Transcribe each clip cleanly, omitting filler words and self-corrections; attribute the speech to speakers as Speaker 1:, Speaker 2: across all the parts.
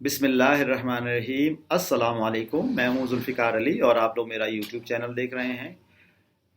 Speaker 1: بسم اللہ الرحمن الرحیم۔ السلام علیکم، میں ہوں ذوالفقار علی اور آپ لوگ میرا یوٹیوب چینل دیکھ رہے ہیں۔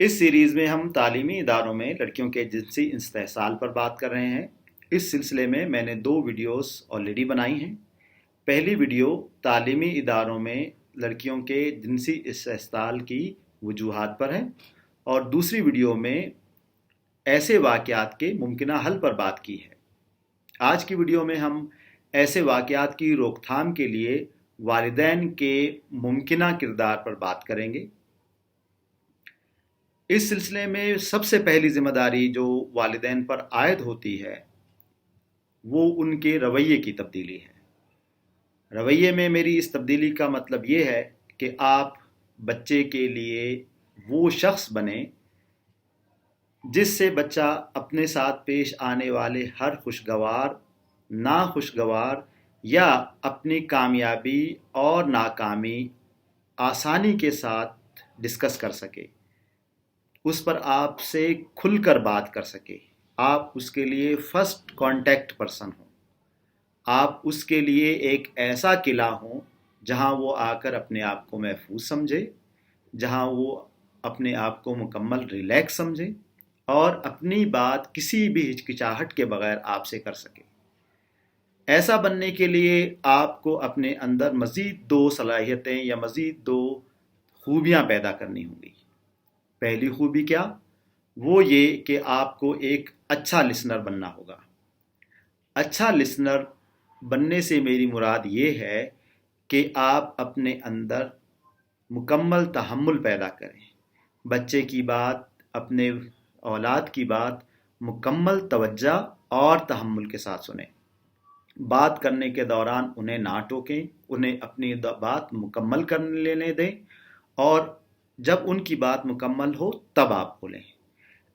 Speaker 1: اس سیریز میں ہم تعلیمی اداروں میں لڑکیوں کے جنسی استحصال پر بات کر رہے ہیں۔ اس سلسلے میں نے 2 ویڈیوز آلریڈی بنائی ہیں۔ پہلی ویڈیو تعلیمی اداروں میں لڑکیوں کے جنسی استحصال کی وجوہات پر ہے اور دوسری ویڈیو میں ایسے واقعات کے ممکنہ حل پر بات کی ہے۔ آج کی ویڈیو میں ہم ایسے واقعات کی روک تھام کے لیے والدین کے ممکنہ کردار پر بات کریں گے۔ اس سلسلے میں سب سے پہلی ذمہ داری جو والدین پر عائد ہوتی ہے وہ ان کے رویے کی تبدیلی ہے۔ رویے میں میری اس تبدیلی کا مطلب یہ ہے کہ آپ بچے کے لیے وہ شخص بنیں جس سے بچہ اپنے ساتھ پیش آنے والے ہر خوشگوار، ناخوشگوار یا اپنی کامیابی اور ناکامی آسانی کے ساتھ ڈسکس کر سکے، اس پر آپ سے کھل کر بات کر سکے۔ آپ اس کے لیے فرسٹ کانٹیکٹ پرسن ہوں۔ آپ اس کے لیے ایک ایسا قلعہ ہوں جہاں وہ آ کر اپنے آپ کو محفوظ سمجھے، جہاں وہ اپنے آپ کو مکمل ریلیکس سمجھے اور اپنی بات کسی بھی ہچکچاہٹ کے بغیر آپ سے کر سکے۔ ایسا بننے کے لیے آپ کو اپنے اندر مزید 2 صلاحیتیں یا مزید 2 خوبیاں پیدا کرنی ہوں گی۔ پہلی خوبی کیا؟ وہ یہ کہ آپ کو ایک اچھا لسنر بننا ہوگا۔ اچھا لسنر بننے سے میری مراد یہ ہے کہ آپ اپنے اندر مکمل تحمل پیدا کریں، بچے کی بات، اپنے اولاد کی بات مکمل توجہ اور تحمل کے ساتھ سنیں۔ بات کرنے کے دوران انہیں نہ ٹوکیں، انہیں اپنی بات مکمل کر لینے دیں اور جب ان کی بات مکمل ہو تب آپ بولیں۔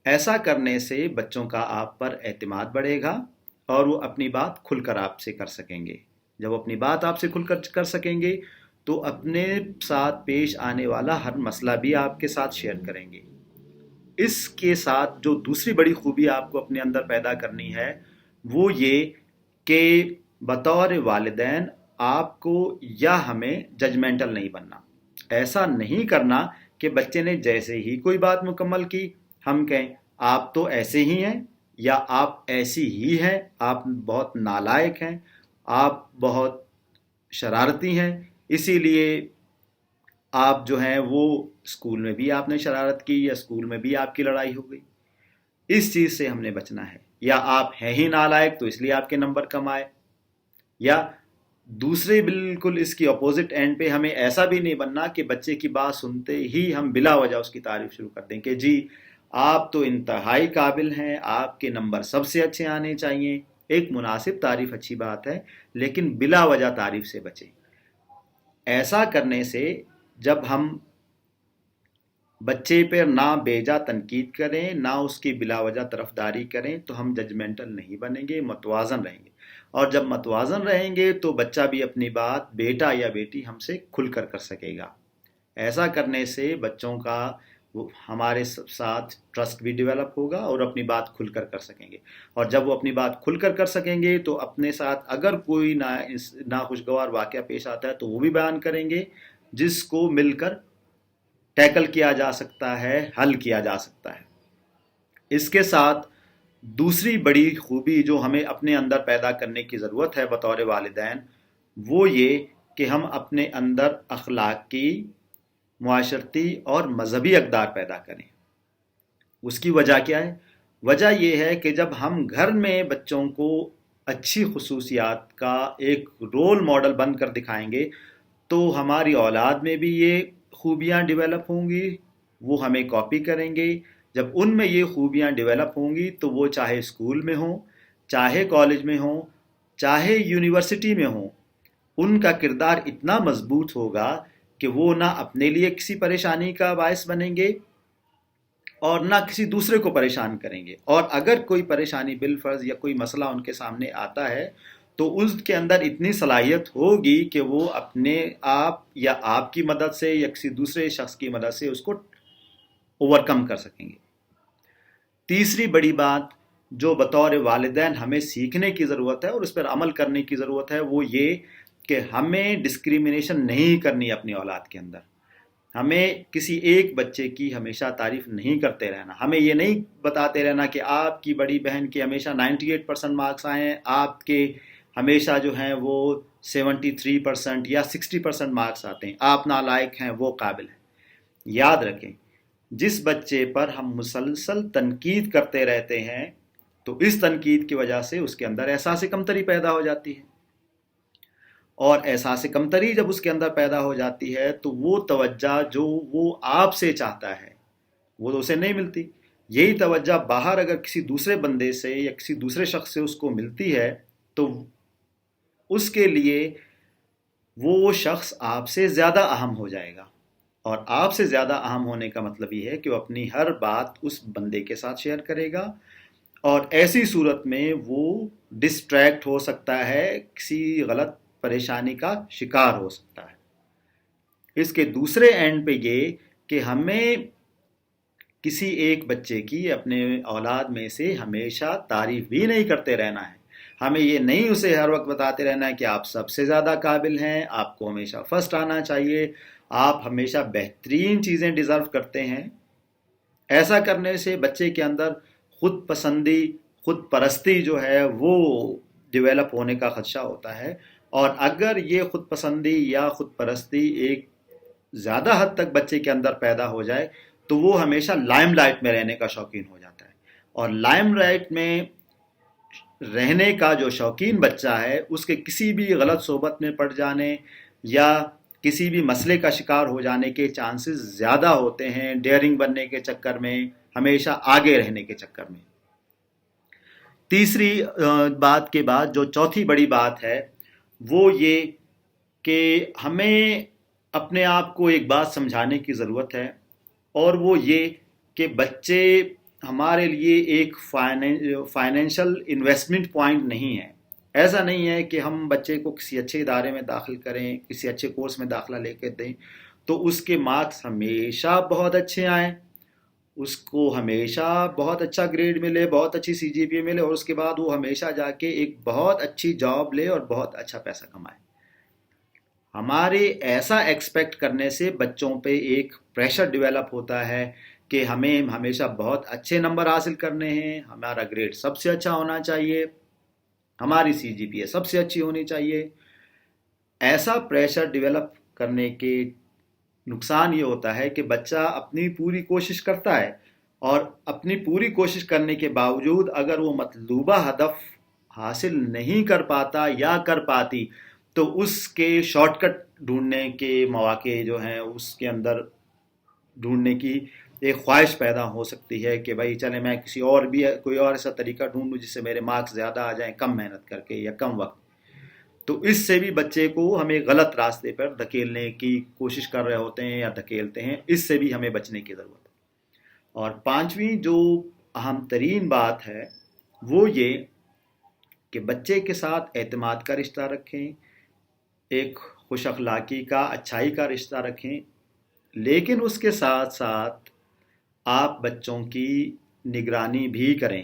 Speaker 1: ایسا کرنے سے بچوں کا آپ پر اعتماد بڑھے گا اور وہ اپنی بات کھل کر آپ سے کر سکیں گے۔ جب اپنی بات آپ سے کھل کر کر سکیں گے تو اپنے ساتھ پیش آنے والا ہر مسئلہ بھی آپ کے ساتھ شیئر کریں گے۔ اس کے ساتھ جو دوسری بڑی خوبی آپ کو اپنے اندر پیدا کرنی ہے وہ یہ کہ بطور والدین آپ کو یا ہمیں ججمنٹل نہیں بننا۔ ایسا نہیں کرنا کہ بچے نے جیسے ہی کوئی بات مکمل کی ہم کہیں آپ تو ایسے ہی ہیں یا آپ ایسی ہی ہیں، آپ بہت نالائق ہیں، آپ بہت شرارتی ہیں، اسی لیے آپ جو ہیں وہ اسکول میں بھی آپ نے شرارت کی یا اسکول میں بھی آپ کی لڑائی ہو گئی۔ اس چیز سے ہم نے بچنا ہے۔ یا آپ ہیں ہی نالائق تو اس لیے آپ کے نمبر کم آئے، یا دوسرے بالکل اس کی اپوزٹ اینڈ پہ ہمیں ایسا بھی نہیں بننا کہ بچے کی بات سنتے ہی ہم بلا وجہ اس کی تعریف شروع کر دیں کہ جی آپ تو انتہائی قابل ہیں، آپ کے نمبر سب سے اچھے آنے چاہیے۔ ایک مناسب تعریف اچھی بات ہے لیکن بلا وجہ تعریف سے بچیں۔ ایسا کرنے سے جب ہم بچے پر نہ بیجا تنقید کریں، نہ اس کی بلا وجہ طرفداری کریں تو ہم ججمنٹل نہیں بنیں گے، متوازن رہیں گے۔ اور جب متوازن رہیں گے تو بچہ بھی اپنی بات، بیٹا یا بیٹی، ہم سے کھل کر کر سکے گا۔ ایسا کرنے سے بچوں کا ہمارے ساتھ ٹرسٹ بھی ڈیولپ ہوگا اور اپنی بات کھل کر کر سکیں گے۔ اور جب وہ اپنی بات کھل کر کر سکیں گے تو اپنے ساتھ اگر کوئی ناخوشگوار واقعہ پیش آتا ہے تو وہ بھی بیان کریں گے جس کو مل کر ٹیکل کیا جا سکتا ہے، حل کیا جا سکتا ہے۔ اس کے ساتھ دوسری بڑی خوبی جو ہمیں اپنے اندر پیدا کرنے کی ضرورت ہے بطور والدین وہ یہ کہ ہم اپنے اندر اخلاقی، معاشرتی اور مذہبی اقدار پیدا کریں۔ اس کی وجہ کیا ہے؟ وجہ یہ ہے کہ جب ہم گھر میں بچوں کو اچھی خصوصیات کا ایک رول ماڈل بن کر دکھائیں گے تو ہماری اولاد میں بھی یہ خوبیاں ڈیولپ ہوں گی، وہ ہمیں کاپی کریں گے۔ جب ان میں یہ خوبیاں ڈیولپ ہوں گی تو وہ چاہے اسکول میں ہوں، چاہے کالج میں ہوں، چاہے یونیورسٹی میں ہوں، ان کا کردار اتنا مضبوط ہوگا کہ وہ نہ اپنے لیے کسی پریشانی کا باعث بنیں گے اور نہ کسی دوسرے کو پریشان کریں گے۔ اور اگر کوئی پریشانی بالفرض یا کوئی مسئلہ ان کے سامنے آتا ہے تو اس کے اندر اتنی صلاحیت ہوگی کہ وہ اپنے آپ یا آپ کی مدد سے یا کسی دوسرے شخص کی مدد سے اس کو اوورکم کر سکیں گے۔ تیسری بڑی بات جو بطور والدین ہمیں سیکھنے کی ضرورت ہے اور اس پر عمل کرنے کی ضرورت ہے وہ یہ کہ ہمیں ڈسکریمنیشن نہیں کرنی اپنی اولاد کے اندر. ہمیں کسی ایک بچے کی ہمیشہ تعریف نہیں کرتے رہنا. ہمیں یہ نہیں بتاتے رہنا کہ آپ کی بڑی بہن کے ہمیشہ 98% مارکس آئے ہیں, آپ کے ہمیشہ جو ہیں وہ 73% یا 60% مارکس آتے ہیں, آپ نالائق ہیں, وہ قابل ہیں. یاد رکھیں, جس بچے پر ہم مسلسل تنقید کرتے رہتے ہیں تو اس تنقید کی وجہ سے اس کے اندر احساس کمتری پیدا ہو جاتی ہے, اور احساس کمتری جب اس کے اندر پیدا ہو جاتی ہے تو وہ توجہ جو وہ آپ سے چاہتا ہے وہ تو اسے نہیں ملتی. یہی توجہ باہر اگر کسی دوسرے بندے سے یا کسی دوسرے شخص سے اس کو ملتی ہے تو اس کے لیے وہ شخص آپ سے زیادہ اہم ہو جائے گا, اور آپ سے زیادہ اہم ہونے کا مطلب یہ ہے کہ وہ اپنی ہر بات اس بندے کے ساتھ شیئر کرے گا, اور ایسی صورت میں وہ ڈسٹریکٹ ہو سکتا ہے, کسی غلط پریشانی کا شکار ہو سکتا ہے. اس کے دوسرے اینڈ پہ یہ کہ ہمیں کسی ایک بچے کی اپنے اولاد میں سے ہمیشہ تعریف بھی نہیں کرتے رہنا ہے. ہمیں یہ نہیں اسے ہر وقت بتاتے رہنا ہے کہ آپ سب سے زیادہ قابل ہیں, آپ کو ہمیشہ فرسٹ آنا چاہیے, آپ ہمیشہ بہترین چیزیں ڈیزرو کرتے ہیں. ایسا کرنے سے بچے کے اندر خود پسندی, خود پرستی جو ہے وہ ڈیولپ ہونے کا خدشہ ہوتا ہے, اور اگر یہ خود پسندی یا خود پرستی ایک زیادہ حد تک بچے کے اندر پیدا ہو جائے تو وہ ہمیشہ لائم لائٹ میں رہنے کا شوقین ہو جاتا ہے, اور لائم لائٹ میں رہنے کا جو شوقین بچہ ہے اس کے کسی بھی غلط صحبت میں پڑ جانے یا کسی بھی مسئلے کا شکار ہو جانے کے چانسز زیادہ ہوتے ہیں, ڈیئرنگ بننے کے چکر میں, ہمیشہ آگے رہنے کے چکر میں. تیسری بات کے بعد جو چوتھی بڑی بات ہے وہ یہ کہ ہمیں اپنے آپ کو ایک بات سمجھانے کی ضرورت ہے, اور وہ یہ کہ بچے ہمارے لیے ایک فائنینشل انویسٹمنٹ پوائنٹ نہیں ہے. ایسا نہیں ہے کہ ہم بچے کو کسی اچھے ادارے میں داخل کریں, کسی اچھے کورس میں داخلہ لے کے دیں تو اس کے مارکس ہمیشہ بہت اچھے آئیں, اس کو ہمیشہ بہت اچھا گریڈ ملے, بہت اچھی CGPA ملے, اور اس کے بعد وہ ہمیشہ جا کے ایک بہت اچھی جاب لے اور بہت اچھا پیسہ کمائے. ہمارے ایسا ایکسپیکٹ کرنے سے بچوں پہ ایک پریشر ڈیولپ ہوتا ہے کہ ہمیں ہمیشہ بہت اچھے نمبر حاصل کرنے ہیں, ہمارا گریڈ سب سے اچھا ہونا چاہیے, ہماری CGPA سب سے اچھی ہونی چاہیے. ایسا پریشر ڈیولپ کرنے کے نقصان یہ ہوتا ہے کہ بچہ اپنی پوری کوشش کرتا ہے, اور اپنی پوری کوشش کرنے کے باوجود اگر وہ مطلوبہ ہدف حاصل نہیں کر پاتا یا کر پاتی تو اس کے شارٹ کٹ ڈھونڈنے کے مواقع جو ہیں اس کے اندر ڈھونڈنے کی ایک خواہش پیدا ہو سکتی ہے کہ بھائی چلے میں کسی اور بھی کوئی اور ایسا طریقہ ڈھونڈوں جس سے میرے مارکس زیادہ آ جائیں, کم محنت کر کے یا کم وقت. تو اس سے بھی بچے کو ہمیں غلط راستے پر دھکیلنے کی کوشش کر رہے ہوتے ہیں یا دھکیلتے ہیں, اس سے بھی ہمیں بچنے کی ضرورت ہے. اور پانچویں جو اہم ترین بات ہے وہ یہ کہ بچے کے ساتھ اعتماد کا رشتہ رکھیں, ایک خوش اخلاقی کا, اچھائی کا رشتہ رکھیں, لیکن اس کے ساتھ ساتھ آپ بچوں کی نگرانی بھی کریں.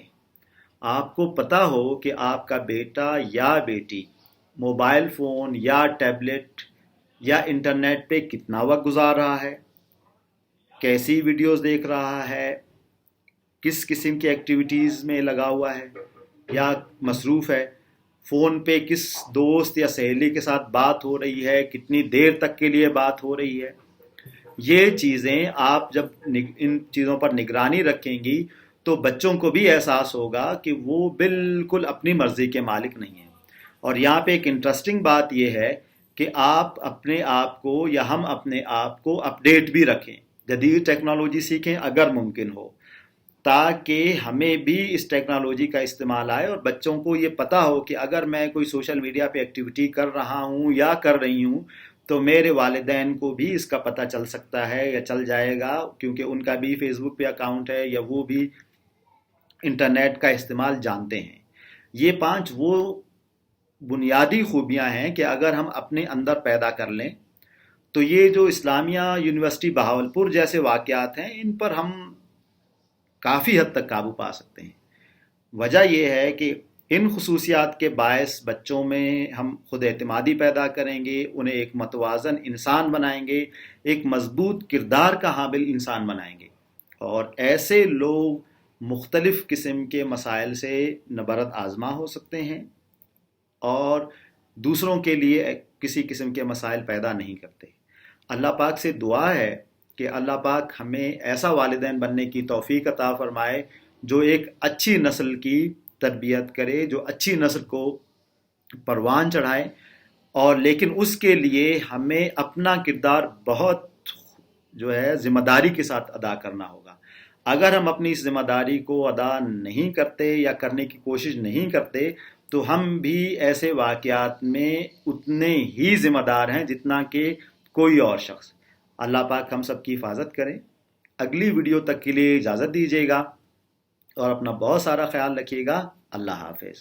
Speaker 1: آپ کو پتہ ہو کہ آپ کا بیٹا یا بیٹی موبائل فون یا ٹیبلٹ یا انٹرنیٹ پہ کتنا وقت گزار رہا ہے, کیسی ویڈیوز دیکھ رہا ہے, کس قسم کی ایکٹیویٹیز میں لگا ہوا ہے یا مصروف ہے, فون پہ کس دوست یا سہیلی کے ساتھ بات ہو رہی ہے, کتنی دیر تک کے لیے بات ہو رہی ہے. یہ چیزیں آپ جب ان چیزوں پر نگرانی رکھیں گی تو بچوں کو بھی احساس ہوگا کہ وہ بالکل اپنی مرضی کے مالک نہیں ہیں. اور یہاں پہ ایک انٹرسٹنگ بات یہ ہے کہ آپ اپنے آپ کو یا ہم اپنے آپ کو اپڈیٹ بھی رکھیں, جدید ٹیکنالوجی سیکھیں اگر ممکن ہو, تاکہ ہمیں بھی اس ٹیکنالوجی کا استعمال آئے اور بچوں کو یہ پتہ ہو کہ اگر میں کوئی سوشل میڈیا پہ ایکٹیویٹی کر رہا ہوں یا کر رہی ہوں تو میرے والدین کو بھی اس کا پتہ چل سکتا ہے یا چل جائے گا, کیونکہ ان کا بھی فیس بک پہ اکاؤنٹ ہے یا وہ بھی انٹرنیٹ کا استعمال جانتے ہیں. یہ 5 وہ بنیادی خوبیاں ہیں کہ اگر ہم اپنے اندر پیدا کر لیں تو یہ جو اسلامیہ یونیورسٹی بہاولپور جیسے واقعات ہیں ان پر ہم کافی حد تک قابو پا سکتے ہیں. وجہ یہ ہے کہ ان خصوصیات کے باعث بچوں میں ہم خود اعتمادی پیدا کریں گے، انہیں ایک متوازن انسان بنائیں گے، ایک مضبوط کردار کا حامل انسان بنائیں گے، اور ایسے لوگ مختلف قسم کے مسائل سے نبرد آزما ہو سکتے ہیں اور دوسروں کے لیے کسی قسم کے مسائل پیدا نہیں کرتے۔ اللہ پاک سے دعا ہے کہ اللہ پاک ہمیں ایسا والدین بننے کی توفیق عطا فرمائے جو ایک اچھی نسل کی تربیت کرے، جو اچھی نسل کو پروان چڑھائے، اور لیکن اس کے لیے ہمیں اپنا کردار بہت ذمہ داری کے ساتھ ادا کرنا ہوگا۔ اگر ہم اپنی اس ذمہ داری کو ادا نہیں کرتے یا کرنے کی کوشش نہیں کرتے تو ہم بھی ایسے واقعات میں اتنے ہی ذمہ دار ہیں جتنا کہ کوئی اور شخص۔ اللہ پاک ہم سب کی حفاظت کرے۔ اگلی ویڈیو تک کے لیے اجازت دیجیے گا اور اپنا بہت سارا خیال رکھیے گا۔ اللہ حافظ۔